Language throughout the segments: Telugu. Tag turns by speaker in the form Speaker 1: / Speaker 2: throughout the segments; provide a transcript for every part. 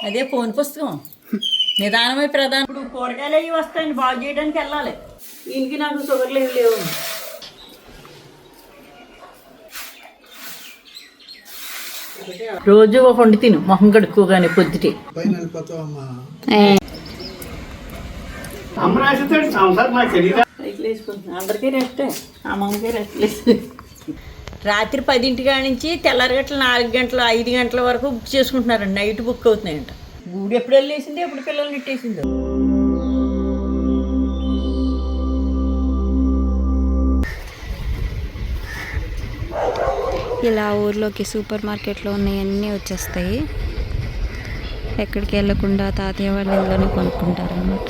Speaker 1: అదే ఫోన్ పుస్తకం నిదానమే ప్రధానం. ఇప్పుడు కూరగాయలు అవి వస్తాయండి, బాగు చేయడానికి వెళ్ళాలి. ఇంటికి నాకు షుగర్లు ఏమి లేవు. రోజు ఒక వండి తిను, మొహం కడుక్కోగానే పొద్దుటే. అందరికీ రెస్టే, అమ్మమ్మకి రెస్ట్ లేదు. రాత్రి 10 కాడ నుంచి తెల్లారి గంటలు 4 గంటలు 5 గంటల వరకు బుక్ చేసుకుంటున్నారండి. నైట్ బుక్ అవుతున్నాయంట. గూడు ఎప్పుడు వెళ్ళేసింది, ఎప్పుడు పిల్లల్ని ఇట్టేసిందో.
Speaker 2: ఇలా ఊర్లోకి సూపర్ మార్కెట్లో ఉన్నవన్నీ వచ్చేస్తాయి. ఎక్కడికి వెళ్ళకుండా తాతయ్య వాళ్ళు ఇంట్లోనే కొనుక్కుంటారు అన్నమాట.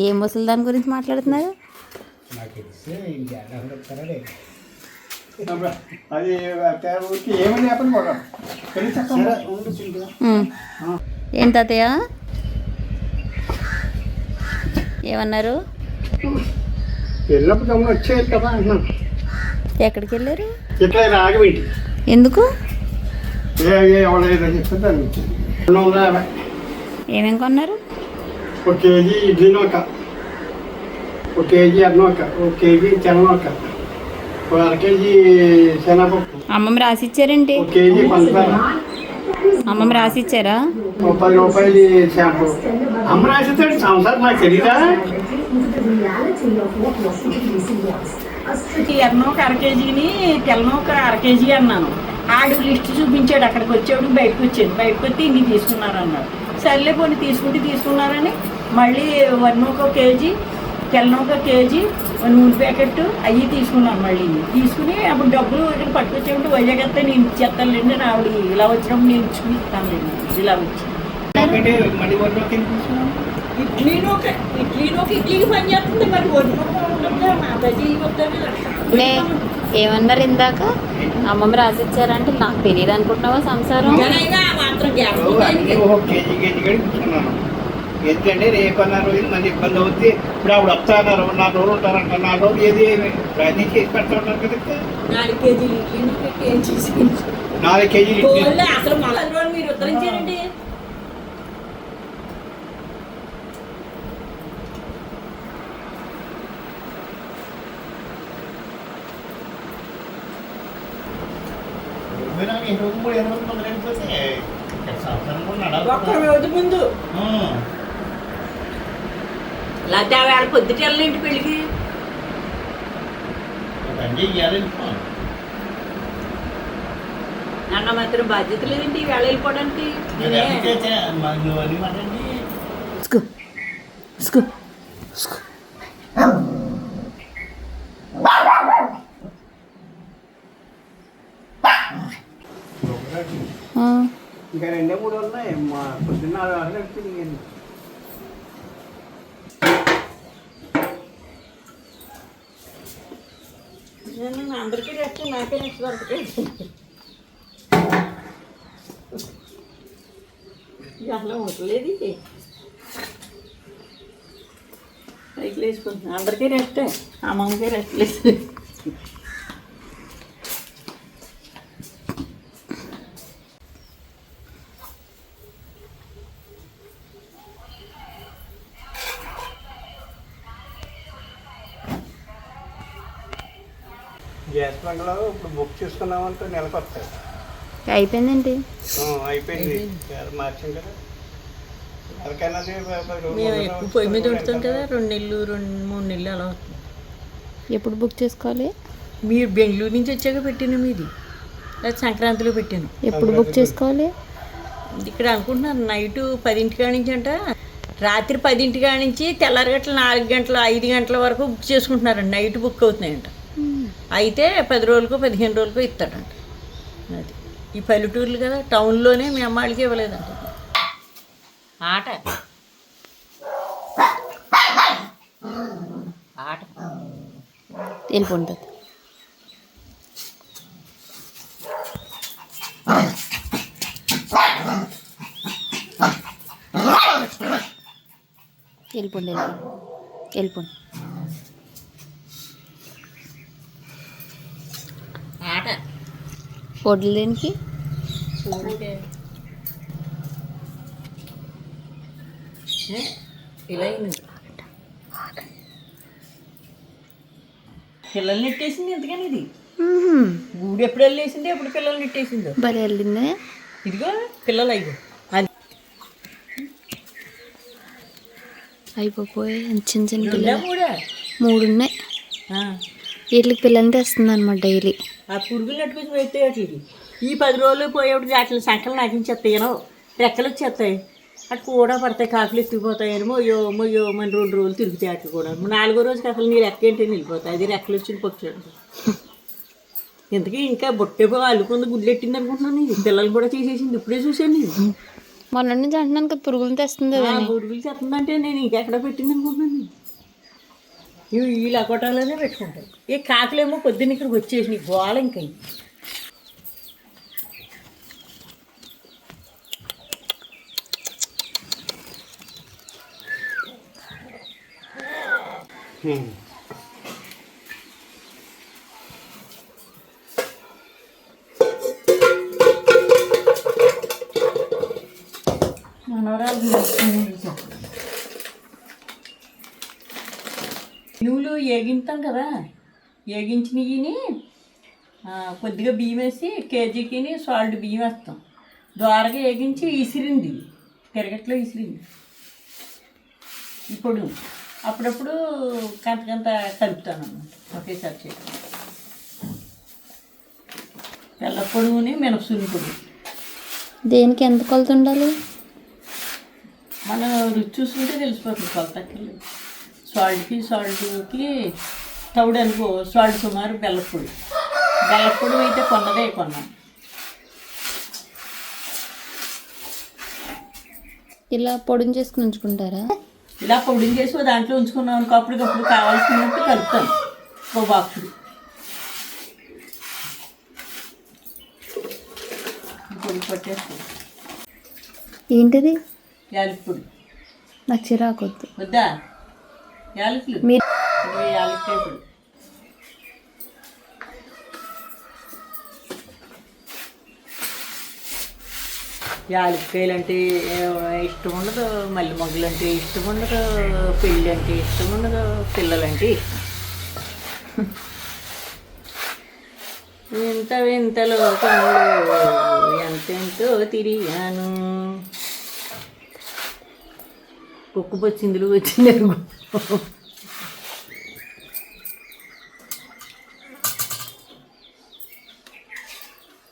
Speaker 2: ఏ ముసలి దాని గురించి మాట్లాడుతున్నారు? ఏం తాతయ్య ఏమన్నారు? ఎక్కడికి వెళ్ళారు? ఎందుకు? ఏమేం కొన్నారు?
Speaker 3: 1 కేజీ ఇడ్లీ నూక, 1 కేజీ అన్నూక, 1 కేజీ తెల్లనూక, 1 కేజీ శనగపప్పు.
Speaker 2: అమ్మమ్మ రాసిచ్చారేంటి?
Speaker 3: 1 కేజీ పంచదార.
Speaker 2: అమ్మమ్మ రాసిచ్చారా?
Speaker 3: 10 రూపాయలు షాంపూ. అమ్మ రాసిస్తాడు సంవత్సరం, నాకు తెలీదా?
Speaker 1: ఎర్రనూక 1/2 కేజీని, తెల్లనూక 1/2 కేజీ అన్నాను. ఆడు లిస్ట్ చూపించాడు. అక్కడికి వచ్చేవాడు బయటకు వచ్చాడు. బయటకు వచ్చి ఇన్ని తీసుకున్నారు అన్నాడు. సర్లే పోనీ తీసుకున్నారని మళ్ళీ వరినూక 1 కేజీ, తెల్లనూక 1 కేజీ, నూనె ప్యాకెట్ అవి తీసుకున్నాను. మళ్ళీ తీసుకుని అప్పుడు డబ్బులు ఇక్కడ పట్టుకొచ్చేప్పుడు వైజాగ్ వస్తే నేను ఇచ్చేస్తానులేండి. ఆవిడ ఇలా వచ్చినప్పుడు నేను ఇచ్చుకుని ఇస్తానులేండి. ఇలా వచ్చి ఇడ్లీకి పని చేస్తుంది. మరి
Speaker 2: ఏమన్నారు ఇందాక? అమ్మమ్మ రాసిచ్చారంటే నాకు తెలియదు అనుకుంటున్నావా సంసారం?
Speaker 3: ఎందుకంటే రేపన్న రోజు మంది ఇబ్బంది అవుతుంది. ఇప్పుడు ఆవిడ వస్తాన్నారు, 4 రోజులు ఉంటారంట. 4 రోజులు ఏది ప్రయత్నం చేసి పెడతా ఉంటారు కదా.
Speaker 1: 4 కేజీలు
Speaker 3: 4 కేజీలు
Speaker 1: అసలు మీరు ఉత్తరించారండి. ఒక్క రోజు ముందు లేకపోతే ఆవిడ పొద్దుట వెళ్ళండి పెళ్ళికి. అన్న మాత్రం బాధ్యత లేదండి వేళ వెళ్ళిపోవడానికి.
Speaker 3: ఇంకా 2-3 ఉన్నాయి. మా పొద్దున్న 6 గంటలకు
Speaker 1: అందరికీ రెస్ట్, నాకే రెస్ట్ దొరకలేదు. అసలు ఉండలేదు. సైకిల్ వేసుకుంటున్నాను. అందరికీ రెస్టే, అమ్మమ్మకే రెస్ట్ లేదు.
Speaker 3: గ్యాస్ బంగ్లో ఇప్పుడు బుక్ చేసుకున్నామంటే నెలకు వస్తాయి.
Speaker 2: అయిపోయిందండి.
Speaker 3: అయిపోయింది, మార్చాం కదా.
Speaker 1: మేము ఎక్కువ పొయ్యి మీద పెడతాం కదా. 2 నెలలు 2-3 నెలలు అలా అవుతుంది.
Speaker 2: ఎప్పుడు బుక్ చేసుకోవాలి?
Speaker 1: మీరు బెంగళూరు నుంచి వచ్చాక పెట్టాను. మీది లేదా సంక్రాంతిలో పెట్టాను.
Speaker 2: ఎప్పుడు బుక్ చేసుకోవాలి?
Speaker 1: ఇక్కడ అనుకుంటున్నాను నైట్ 10 కాడ నుంచి అంట. రాత్రి 10 కాడ నుంచి తెల్లారి గంటలు 4 గంటలు 5 గంటల వరకు బుక్ చేసుకుంటున్నారండి. నైట్ బుక్ అవుతున్నాయంట. అయితే 10 రోజులకో 15 రోజులకో ఇస్తాడంట. అది ఈ పల్లెటూర్లు కదా. టౌన్లోనే మీ అమ్మాళ్ళకి ఇవ్వలేదంట. ఆట
Speaker 2: వెళ్ళిపోతుంది. వెళ్ళిపోండి వెళ్ళిపోండి.
Speaker 1: ఆట
Speaker 2: వడ్లు దేనికి?
Speaker 1: ఇలా పిల్లలు నెట్టేసింది ఎందుకని ఇది ఊడు ఎప్పుడు వెళ్ళేసింది ఎప్పుడు పిల్లలు నెట్టేసిందో
Speaker 2: భలే వెళ్ళిందే.
Speaker 1: ఇదిగో పిల్లలు అయిపో అది
Speaker 2: అయిపోయి చిన్న చిన్న పిల్లలు
Speaker 1: కూడా
Speaker 2: 3 ఉన్నాయి. వీటికి పిల్లల్ని తెస్తుంది అనమాట డైలీ.
Speaker 1: ఆ పురుగులు నెట్టుకొచ్చి పెడితే వాటికి ఈ 10 రోజులు పోయేప్పుడు వాటిని సంకలు నాటించేస్తాయనో రెక్కలు వచ్చేస్తాయి అటు కూడా పడతాయి, కాకులు ఎత్తుకుపోతాయని మొయ్యో మొయ్యో మన 2 రోజులు తిరుగుతాయి అట్లు కూడా. 4వ రోజుకి అసలు నీ రెక్క ఏంటి వెళ్ళిపోతాయి. అది రెక్కలు వచ్చిన పక్షులు. ఎందుకు ఇంకా బొట్టెపో అల్లుకుంది గుడ్లు ఎట్టింది అనుకుంటున్నాను. నేను పిల్లలు కూడా తీసేసింది ఇప్పుడే చూసాను నేను.
Speaker 2: మొన్న నుంచి అంటున్నాను కదా పురుగులు తెస్తుంది.
Speaker 1: పురుగులు తెస్తుందంటే నేను ఇంకెక్కడ పెట్టింది అనుకుంటున్నాను. ఇవి ఈ లకోటాలోనే పెట్టుకుంటాయి. ఏ కాకులేమో పొద్దున్న ఇక్కడికి వచ్చేసి గోళ ఇంకా నువ్వులు ఏగింతాం కదా, ఏగించినవి కొద్దిగా బియ్యం వేసి కేజీకి సాల్ట్ బియ్యం వేస్తాం. ద్వారగా ఏగించి ఇసిరింది తిరగట్లో ఇసిరింది. ఇప్పుడు అప్పుడప్పుడు కంత కలుపుతాను అన్నమాట ఒకేసారి చేయడం. తెల్లపొడుగుని మినపసుని పొడి.
Speaker 2: దేనికి ఎంత కొలత ఉండాలి?
Speaker 1: మనం రుచి చూసుకుంటే తెలిసిపోతుంది కొలతకి. సాల్ట్కి తౌడు అనుకో సాల్ట్ సుమారు బెల్లపొడి. బెల్లపొడి అయితే కొన్నాను.
Speaker 2: ఇలా పొడిని చేసుకుని ఉంచుకుంటారా?
Speaker 1: ఇలా పొడిని చేసి దాంట్లో ఉంచుకున్నాం అనుకో అప్పటికప్పుడు కావాల్సినట్టు కలుపుతాను. ఓ బాక్సుడు పొడి పట్టేస్తాను.
Speaker 2: ఏంటిది?
Speaker 1: యాలకుడి.
Speaker 2: నాకు చిరాకొద్దు.
Speaker 1: వద్దా? యాలకులు
Speaker 2: మీరు
Speaker 1: యాలక్కాయ పొడి. యాలక్కాయలు అంటే ఇష్టం ఉండదు, మల్లె మొగ్గలు అంటే ఇష్టం ఉండదు, పెళ్ళి అంటే ఇష్టం ఉండదు, పిల్లలంటే ఇష్టం. వింతలో కళ్ళు ఎంతెంతో తిరిగాను. కుక్కు పచ్చిందులు వచ్చింది.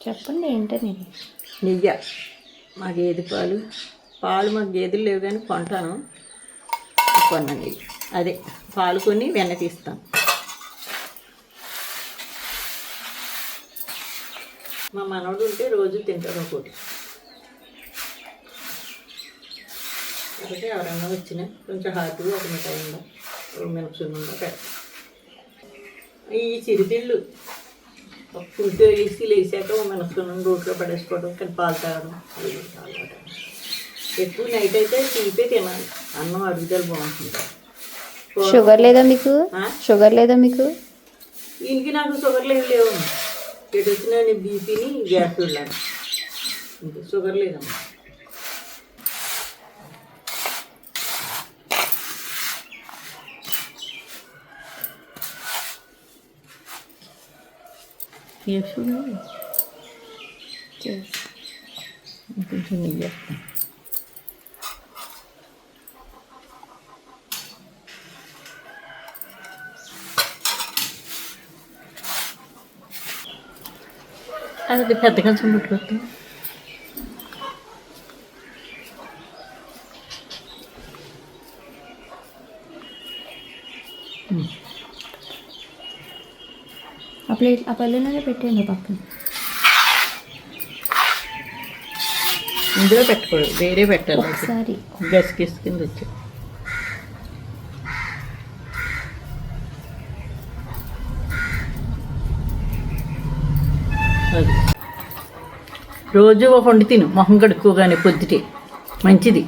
Speaker 2: చెప్పండి ఏంటని.
Speaker 1: నెయ్యి మా గేదె పాలు మాకు గేదెలు లేవు కానీ కొంటాను. కొనండి అదే పాలు కొని వెన్న తీస్తాను. మా మనవడు ఉంటే రోజు తింటాడు ఒకటి. ఒకటి ఎవరన్నా వచ్చినా కొంచెం హాటు ఒక మిఠాయి ఉందా మినపసున్ను ఉందా పెడతాను. ఈ చిరుతిళ్ళు ఫుడ్ వేసి లేసాక మినపసున్ను రోట్లో పడేసుకోవడం, కానీ పాలు తాగడం. ఎక్కువ నైట్ అయితే తీపే తినాలి. అన్నం అరుగుదల బాగుంటుంది.
Speaker 2: షుగర్ లేదా మీకు? షుగర్ లేదా మీకు?
Speaker 1: దీనికి నాకు షుగర్లు ఏమి లేవు. ఎటు వచ్చినా నేను బీపీని గ్యాస్ వెళ్ళాను. ఇంకా షుగర్ లేదమ్మా. ఏ షుగర్ కొంచెం నెయ్యి వేస్తాను. అది పెద్ద కంచం పెట్టుకోవద్దు.
Speaker 2: ఆ పల్లెలోనే పెట్టేయండి పక్కన.
Speaker 1: ఇందులో పెట్టకూడదు, వేరే పెట్టాలి.
Speaker 2: ఒకసారి
Speaker 1: గసికిస్ కింద వచ్చి అది రోజు ఒక వండి తిను మొహం కడుక్కోగానే పొద్దుటే మంచిది.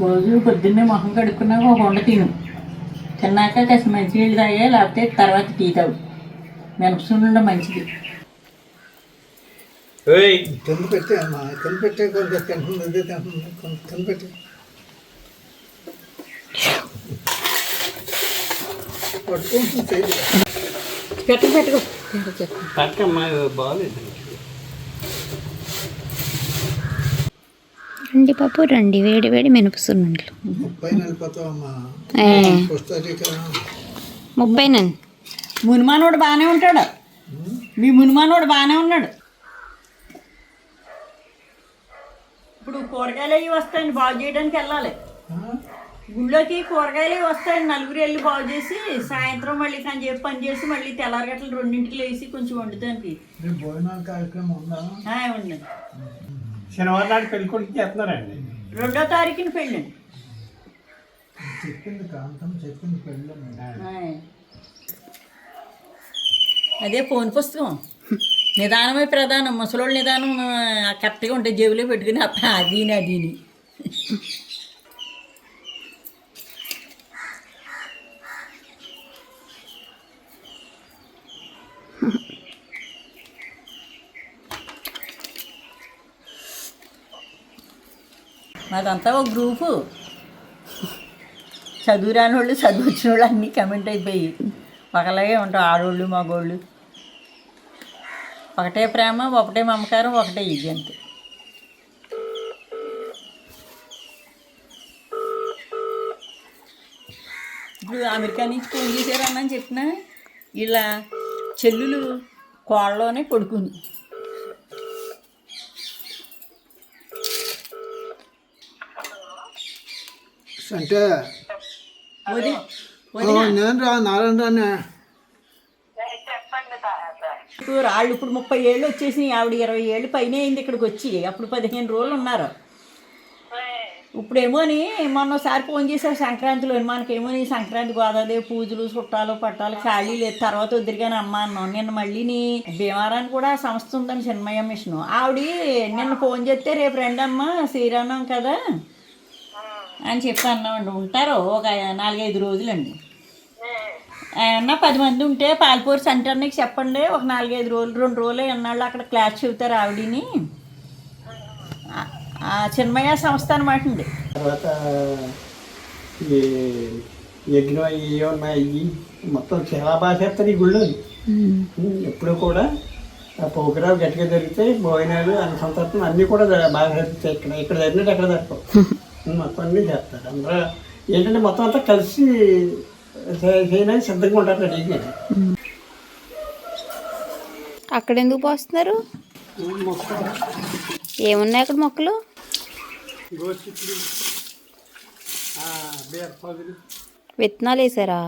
Speaker 1: రోజు పొద్దున్నే మొహం కడుక్కున్నాక ఒక వండ తిను, తిన్నాక కాస్త మంచినీళ్ళు తాగా, లేకపోతే తర్వాత టీ తాగు. మినపసుండ మంచిది.
Speaker 3: కింద పెట్టే అమ్మా, కింద పెట్టే కొంచెం తింటుంది, కింద పెట్టే పట్టుకుంటుంది.
Speaker 1: పెట్టుకో
Speaker 3: పక్కమ్మా బాగాలేదు.
Speaker 2: రండి పాపు రండి, వేడి వేడి మినపసుండలు.
Speaker 3: 30 వెళ్ళిపోతావమ్మా.
Speaker 2: 30 నన్ను.
Speaker 1: మునిమానోడు బాగానే ఉంటాడు, మీ మునిమానోడు బాగానే ఉన్నాడు. ఇప్పుడు కూరగాయలు అవి వస్తాయండి, బాగు చేయడానికి వెళ్ళాలి. గుళ్ళోకి కూరగాయలు అవి వస్తాయండి, నలుగురు వెళ్ళి బాగు చేసి సాయంత్రం మళ్ళీ కానీ చెప్పి పని చేసి మళ్ళీ తెల్లారగట్టలు 2ంటికి లేచి కొంచెం వండుతానికి.
Speaker 3: భోజనాల కార్యక్రమం ఉందా?
Speaker 1: ఉండండి.
Speaker 3: శనివారం నాడు పెళ్లి కొడుకు చేస్తున్నారండి.
Speaker 1: 2వ తారీఖున పెళ్ళండి.
Speaker 3: చెప్పింది కాంతం, చెప్పింది పెళ్ళి.
Speaker 1: అదే ఫోన్ పుస్తకం నిదానమే ప్రధానం. ముసలోళ్ళు నిదానం కరెక్ట్గా ఉంటాయి, జేబులో పెట్టుకుని అదీని. మాదంతా ఒక గ్రూపు, చదువురాని వాళ్ళు చదువు వచ్చిన వాళ్ళు అన్నీ కమెంట్ అయిపోయి ఒకలాగే ఉంటాం. ఆడోళ్ళు మగోళ్ళు ఒకటే ప్రేమ, ఒకటే మమకారం, ఒకటే ఇది అంతే. ఇప్పుడు అమెరికా నుంచి ఫోన్ చేశారని చెప్పిన ఇలా చెల్లులు కోళ్ళలోనే కొడుకుని
Speaker 3: అంటే నేను నారాయణ
Speaker 1: వాళ్ళు ఇప్పుడు 30 ఏళ్ళు వచ్చేసినాయి, ఆవిడ 20 ఏళ్ళు పైన అయింది ఇక్కడికి వచ్చి. అప్పుడు 15 రోజులు ఉన్నారు. ఇప్పుడేమోని మొన్నసారి ఫోన్ చేశారు సంక్రాంతిలో, మనకేమోని సంక్రాంతి గోదాదేవి పూజలు చుట్టాలు పట్టాలు ఖాళీ లేదు, తర్వాత వద్దురుగానే అమ్మ అన్నాం. నిన్న మళ్ళీని భీమవరానికి కూడా సంస్థ ఉందని చిన్మయ్య మిషన్, ఆవిడ నిన్న ఫోన్ చేస్తే రేపు రండమ్మా శ్రీరామం కదా అని చెప్పి అన్నామండి. ఉంటారు ఒక 4-5 రోజులండి. ఏమన్నా 10 మంది ఉంటే పాలపూరి సెంటర్నికి చెప్పండి, ఒక 4-5 రోజులు 2 రోజులు ఎన్నాళ్ళు అక్కడ క్లాస్ చెబుతారు ఆవిడని. చిన్మయ్య సంస్థ అనమాట అండి.
Speaker 3: తర్వాత ఈ యజ్ఞం ఇవి మొత్తం చాలా బాగా చేస్తారు ఈ గుళ్ళు. ఎప్పుడు కూడా ప్రోగ్రాం గట్టిగా జరిగితే భోజనాలు అన్ని సంతర్పణ అన్నీ కూడా బాగా జరుగుతాయి. ఇక్కడ జరిగినట్టు ఎక్కడ జరపవు, మొత్తం అన్నీ చేస్తారు. అందరూ ఏంటంటే మొత్తం అంతా కలిసి చేయడానికి సిద్ధంగా ఉంటారు రెడీగా.
Speaker 2: అక్కడ ఎందుకు పోస్తున్నారు? ఏమున్నాయి అక్కడ మొక్కలు?
Speaker 3: గోచిక్కుడు, బీరపాదులు,
Speaker 2: విత్తనాలు వేసారా?